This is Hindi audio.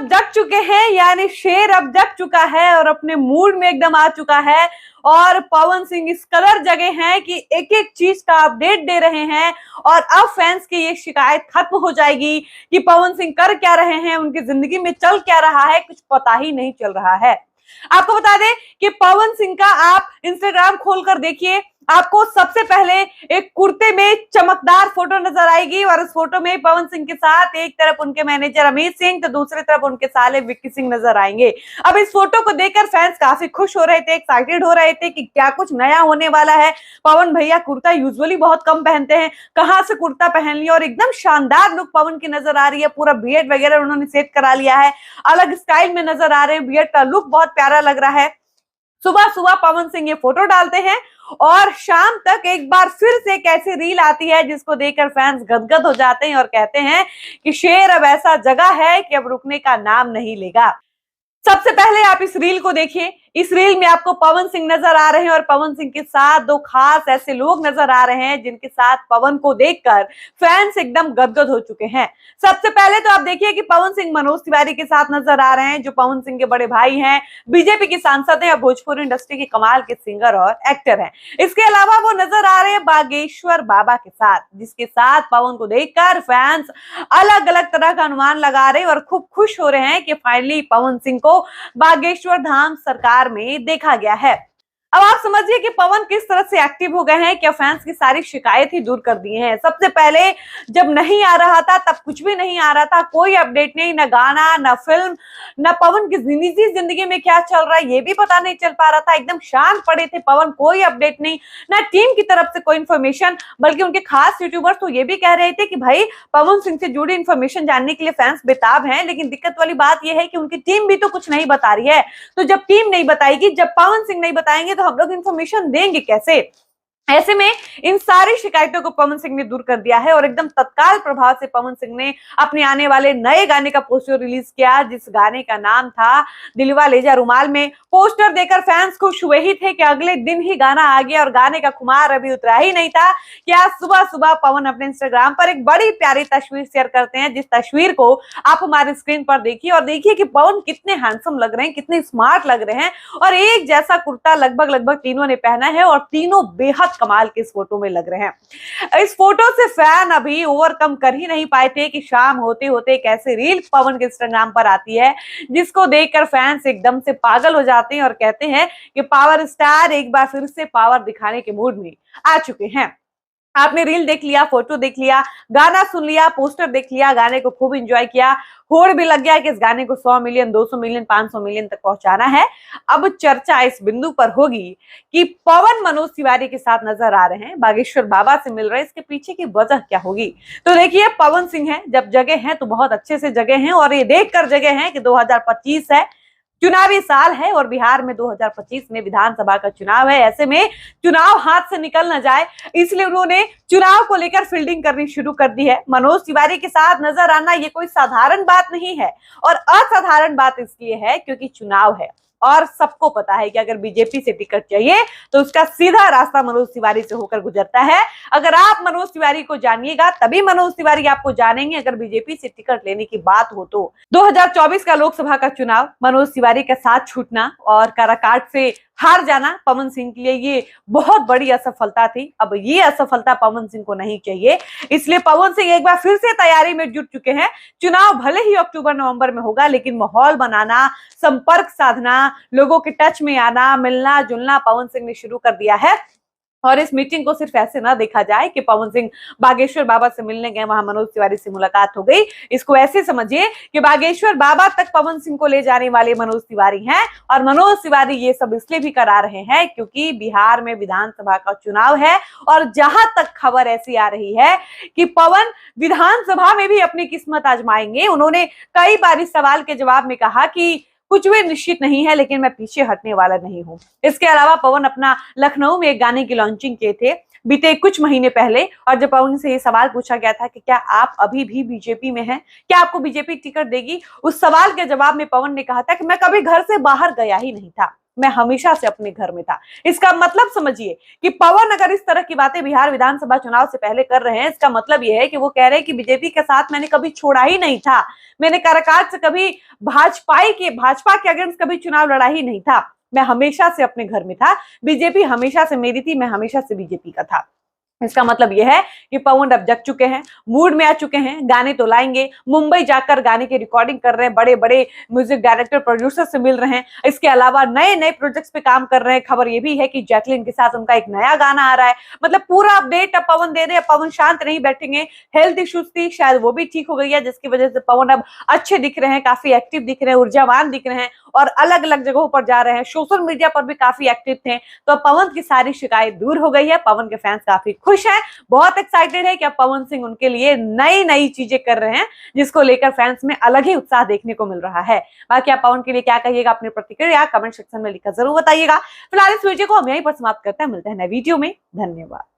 अब जग चुके हैं, यानी शेर अब जग चुका है और अपने मूड में एकदम आ चुका है। और पवन सिंह इस कदर जगे हैं कि एक एक चीज का अपडेट दे रहे हैं और अब फैंस की ये शिकायत खत्म हो जाएगी कि पवन सिंह कर क्या रहे हैं, उनकी जिंदगी में चल क्या रहा है, कुछ पता ही नहीं चल रहा है। आपको बता दें कि पवन सिंह का आप इंस्टाग्राम खोलकर देखिए, आपको सबसे पहले एक कुर्ते में चमकदार फोटो नजर आएगी और इस फोटो में पवन सिंह के साथ एक तरफ उनके मैनेजर अमित सिंह तो दूसरी तरफ उनके साले विक्की सिंह नजर आएंगे। अब इस फोटो को देखकर फैंस काफी खुश हो रहे थे, एक्साइटेड हो रहे थे कि क्या कुछ नया होने वाला है। पवन भैया कुर्ता यूजुअली बहुत कम पहनते हैं, कहां से कुर्ता पहन लिया और एकदम शानदार लुक पवन की नजर आ रही है। पूरा बियर्ड वगैरह उन्होंने सेट करा लिया है, अलग स्टाइल में नजर आ रहे हैं, बियर्ड का लुक बहुत प्यारा लग रहा है। सुबह सुबह पवन सिंह ये फोटो डालते हैं और शाम तक एक बार फिर से एक ऐसी रील आती है जिसको देखकर फैंस गदगद हो जाते हैं और कहते हैं कि शेर अब ऐसा जगह है कि अब रुकने का नाम नहीं लेगा। सबसे पहले आप इस रील को देखिए, इस रील में आपको पवन सिंह नजर आ रहे हैं और पवन सिंह के साथ दो खास ऐसे लोग नजर आ रहे हैं जिनके साथ पवन को देखकर फैंस एकदम गदगद हो चुके हैं। सबसे पहले तो आप देखिए कि पवन सिंह मनोज तिवारी के साथ नजर आ रहे हैं, जो पवन सिंह के बड़े भाई हैं, बीजेपी के सांसद हैं और भोजपुरी इंडस्ट्री के कमाल के सिंगर और एक्टर हैं। इसके अलावा वो नजर आ रहे हैं बागेश्वर बाबा के साथ, जिसके साथ पवन को देखकर फैंस अलग अलग तरह का अनुमान लगा रहे हैं और खूब खुश हो रहे हैं कि फाइनली पवन सिंह को बागेश्वर धाम सरकार में देखा गया है। अब आप समझिए कि पवन किस तरह से एक्टिव हो गए हैं, क्या फैंस की सारी शिकायत ही दूर कर दी हैं। सबसे पहले जब नहीं आ रहा था तब कुछ भी नहीं आ रहा था, कोई अपडेट नहीं, न गाना न फिल्म न पवन की निजी जिंदगी में क्या चल रहा है ये भी पता नहीं चल पा रहा था। एकदम शांत पड़े थे पवन, कोई अपडेट नहीं, न टीम की तरफ से कोई इन्फॉर्मेशन, बल्कि उनके खास यूट्यूबर्स तो ये भी कह रहे थे कि भाई पवन सिंह से जुड़ी इन्फॉर्मेशन जानने के लिए फैंस बेताब हैं। लेकिन दिक्कत वाली बात यह है कि उनकी टीम भी तो कुछ नहीं बता रही है। तो जब टीम नहीं बताएगी, जब पवन सिंह नहीं बताएंगे तो हम लोग इंफॉर्मेशन देंगे कैसे। ऐसे में इन सारी शिकायतों को पवन सिंह ने दूर कर दिया है और एकदम तत्काल प्रभाव से पवन सिंह ने अपने आने वाले नए गाने का पोस्टर रिलीज किया, जिस गाने का नाम था दिलवा ले जा रुमाल में। पोस्टर देखकर फैंस खुश हुए ही थे कि अगले दिन ही गाना आ गया और गाने का खुमार अभी उतरा ही नहीं था कि आज सुबह सुबह पवन अपने इंस्टाग्राम पर एक बड़ी प्यारी तस्वीर शेयर करते हैं, जिस तस्वीर को आप हमारे स्क्रीन पर देखिए और देखिए कि पवन कितने हैंडसम लग रहे हैं, कितने स्मार्ट लग रहे हैं और एक जैसा कुर्ता लगभग तीनों ने पहना है और तीनों बेहद कमाल के इस फोटो में लग रहे हैं। इस फोटो से फैन अभी ओवरकम कर ही नहीं पाए थे कि शाम होते होते एक ऐसी रील पवन के इंस्टाग्राम पर आती है जिसको देखकर फैंस एकदम से पागल हो जाते हैं और कहते हैं कि पावर स्टार एक बार फिर से पावर दिखाने के मूड में आ चुके हैं। आपने रील देख लिया, फोटो देख लिया, गाना सुन लिया, पोस्टर देख लिया, गाने को खूब एंजॉय किया, होड़ भी लग गया कि इस गाने को 100 मिलियन 200 मिलियन 500 मिलियन तक पहुंचाना है। अब चर्चा इस बिंदु पर होगी कि पवन मनोज तिवारी के साथ नजर आ रहे हैं, बागेश्वर बाबा से मिल रहे हैं, इसके पीछे की वजह क्या होगी। तो देखिए पवन सिंह है, जब जगह हैं तो बहुत अच्छे से जगह हैं और ये देखकर जगह हैं कि 2025 है, चुनावी साल है और बिहार में 2025 में विधानसभा का चुनाव है। ऐसे में चुनाव हाथ से निकल न जाए, इसलिए उन्होंने चुनाव को लेकर फील्डिंग करनी शुरू कर दी है। मनोज तिवारी के साथ नजर आना ये कोई साधारण बात नहीं है और असाधारण बात इसलिए है क्योंकि चुनाव है और सबको पता है कि अगर बीजेपी से टिकट चाहिए तो उसका सीधा रास्ता मनोज तिवारी से होकर गुजरता है। अगर आप मनोज तिवारी को जानिएगा तभी मनोज तिवारी आपको जानेंगे। अगर बीजेपी से टिकट लेने की बात हो तो 2024 का लोकसभा का चुनाव, मनोज तिवारी का साथ छूटना और काराकाट से हार जाना पवन सिंह के लिए ये बहुत बड़ी असफलता थी। अब ये असफलता पवन सिंह को नहीं चाहिए, इसलिए पवन सिंह एक बार फिर से तैयारी में जुट चुके हैं। चुनाव भले ही अक्टूबर नवंबर में होगा, लेकिन माहौल बनाना, संपर्क साधना, लोगों के टच में आना, मिलना जुलना पवन सिंह ने शुरू कर दिया है। और इस मीटिंग को सिर्फ ऐसे ना देखा जाए कि पवन सिंह बागेश्वर बाबा से मिलने गए, वहां मनोज तिवारी से मुलाकात हो गई। इसको ऐसे समझिए कि बागेश्वर बाबा तक पवन सिंह को ले जाने वाले मनोज तिवारी हैं और मनोज तिवारी ये सब इसलिए भी करा रहे हैं क्योंकि बिहार में विधानसभा का चुनाव है और जहां तक खबर ऐसी आ रही है कि पवन विधानसभा में भी अपनी किस्मत आजमाएंगे। उन्होंने कई बार इस सवाल के जवाब में कहा कि कुछ भी निश्चित नहीं है, लेकिन मैं पीछे हटने वाला नहीं हूं। इसके अलावा पवन अपना लखनऊ में एक गाने की लॉन्चिंग किए थे बीते कुछ महीने पहले और जब पवन से ये सवाल पूछा गया था कि क्या आप अभी भी बीजेपी में हैं, क्या आपको बीजेपी टिकट देगी, उस सवाल के जवाब में पवन ने कहा था कि मैं कभी घर से बाहर गया ही नहीं था। मैं हमेशा से अपने घर में था। इसका मतलब समझिए कि पवन अगर इस तरह की बातें बिहार विधानसभा चुनाव से पहले कर रहे हैं, इसका मतलब यह है कि वो कह रहे हैं कि बीजेपी के साथ मैंने कभी छोड़ा ही नहीं था, मैंने काराकाट से कभी भाजपा के अगेंस्ट कभी चुनाव लड़ा ही नहीं था, मैं हमेशा से अपने घर में था, बीजेपी हमेशा से मेरी थी, मैं हमेशा से बीजेपी का था। इसका मतलब यह है कि पवन अब जग चुके हैं, मूड में आ चुके हैं, गाने तो लाएंगे, मुंबई जाकर गाने की रिकॉर्डिंग कर रहे हैं, बड़े बड़े म्यूजिक डायरेक्टर प्रोड्यूसर से मिल रहे हैं, इसके अलावा नए नए प्रोजेक्ट्स पे काम कर रहे हैं। खबर यह भी है कि जैकलिन के साथ उनका एक नया गाना आ रहा है। मतलब पूरा अपडेट अब पवन दे रहे हैं। पवन शांत नहीं बैठेंगे, हेल्थ इश्यूज थी, शायद वो भी ठीक हो गई है, जिसकी वजह से पवन अब अच्छे दिख रहे हैं, काफी एक्टिव दिख रहे हैं, ऊर्जावान दिख रहे हैं और अलग अलग जगहों पर जा रहे हैं, सोशल मीडिया पर भी काफी एक्टिव थे। तो पवन की सारी शिकायत दूर हो गई है, पवन के फैंस काफी खुश हैं, बहुत एक्साइटेड है कि अब पवन सिंह उनके लिए नई नई चीजें कर रहे हैं, जिसको लेकर फैंस में अलग ही उत्साह देखने को मिल रहा है। बाकी आप पवन के लिए क्या कहिएगा, अपनी प्रतिक्रिया कमेंट सेक्शन में लिखकर जरूर बताइएगा। फिलहाल इस वीडियो को हम यहीं पर समाप्त करते हैं, मिलते हैं नए वीडियो में। धन्यवाद।